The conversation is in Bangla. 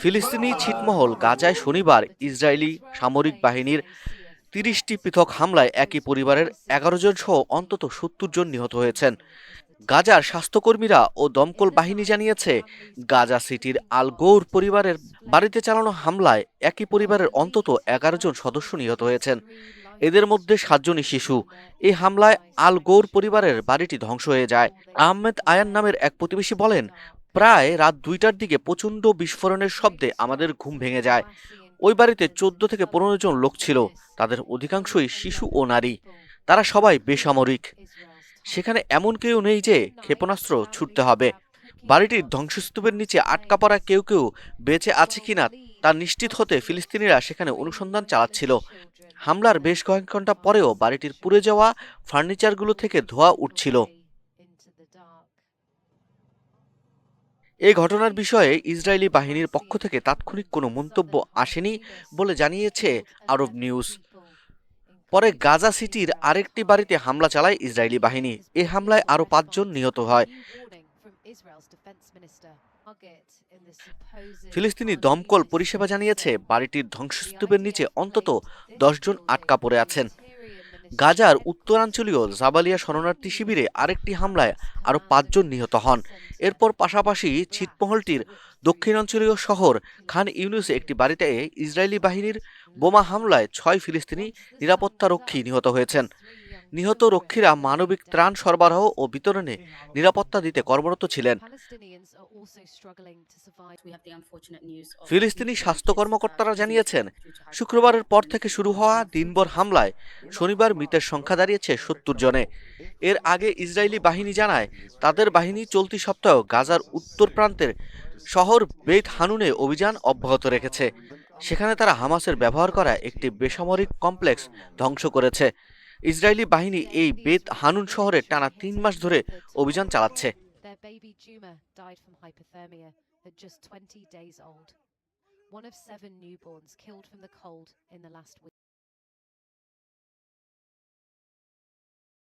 ফিলিস্তিনি ছিটমহল গাজায় শনিবার ইসরায়েলি সামরিক বাহিনীর ৩০টি পৃথক হামলায় একই পরিবারের ১১ জন সহ অন্তত ৭০ জন নিহত হয়েছেন। গাজার স্বাস্থ্যকর্মীরা ও দমকল বাহিনী জানিয়েছে, গাজা সিটির আল গৌর পরিবারের বাড়িতে চালানো হামলায় একই পরিবারের অন্তত ১১ জন সদস্য নিহত হয়েছেন। এদের মধ্যে ৭ জনই শিশু। এই হামলায় আল গৌর পরিবারের বাড়িটি ধ্বংস হয়ে যায়। আহমেদ আয়ান নামের এক প্রতিবেশী বলেন, প্রায় রাত ২টার দিকে প্রচণ্ড বিস্ফোরণের শব্দে আমাদের ঘুম ভেঙে যায়। ওই বাড়িতে ১৪ থেকে ১৫ জন লোক ছিল। তাদের অধিকাংশই শিশু ও নারী। তারা সবাই বেসামরিক। সেখানে এমন কেউ নেই যে ক্ষেপণাস্ত্র ছুটতে হবে। বাড়িটির ধ্বংসস্তূপের নিচে আটকা পড়া কেউ কেউ বেঁচে আছে কিনা তা নিশ্চিত হতে ফিলিস্তিনিরা সেখানে অনুসন্ধান চালাচ্ছিল। হামলার বেশ কয়েক ঘন্টা পরেও বাড়িটির পুড়ে যাওয়া ফার্নিচারগুলো থেকে ধোঁয়া উঠছিল। এই ঘটনার বিষয়ে ইসরায়েলি বাহিনীর পক্ষ থেকে তাৎক্ষণিক কোনো মন্তব্য আসেনি বলে জানিয়েছে আরব নিউজ। পরে গাজা সিটির আরেকটি বাড়িতে হামলা চালায় ইসরায়েলি বাহিনী। এই হামলায় আরও ৫ জন নিহত হয়। ফিলিস্তিনি দমকল পরিষেবা জানিয়েছে, বাড়িটির ধ্বংসস্তূপের নিচে অন্তত ১০ জন আটকা পড়ে আছেন। গাজার উত্তরাঞ্চলীয় জাবালিয়া শরণার্থী শিবিরে আরেকটি হামলায় আরও ৫ জন নিহত হন। এরপর পাশাপাশি ছিটমহলটির দক্ষিণাঞ্চলীয় শহর খান ইউনুসে একটি বাড়িতে ইসরায়েলি বাহিনীর বোমা হামলায় ৬ ফিলিস্তিনি নিরাপত্তারক্ষী নিহত হয়েছেন। নিহত রক্ষীরা মানবিক ত্রাণ সরবরাহ ও বিতরণে নিরাপত্তা দিতে কর্মরত ছিলেন। ফিলিস্তিনি স্বাস্থ্য কর্মকর্তারা জানিয়েছেন, শুক্রবারের পর থেকে শুরু হওয়া দিনভর হামলায় শনিবার মৃতের সংখ্যা দাঁড়িয়েছে ৭০ জনে। এর আগে ইসরায়েলি বাহিনী জানায়, তাদের বাহিনী চলতি সপ্তাহ গাজার উত্তর প্রান্তের শহর বেত হানুনে অভিযান অব্যাহত রেখেছে। সেখানে তারা হামাসের ব্যবহার করা একটি বেসামরিক কমপ্লেক্স ধ্বংস করেছে। ইসরায়েলি বাহিনী এই বেত হানুন শহরে টানা ৩ মাস ধরে অভিযান চালাচ্ছে।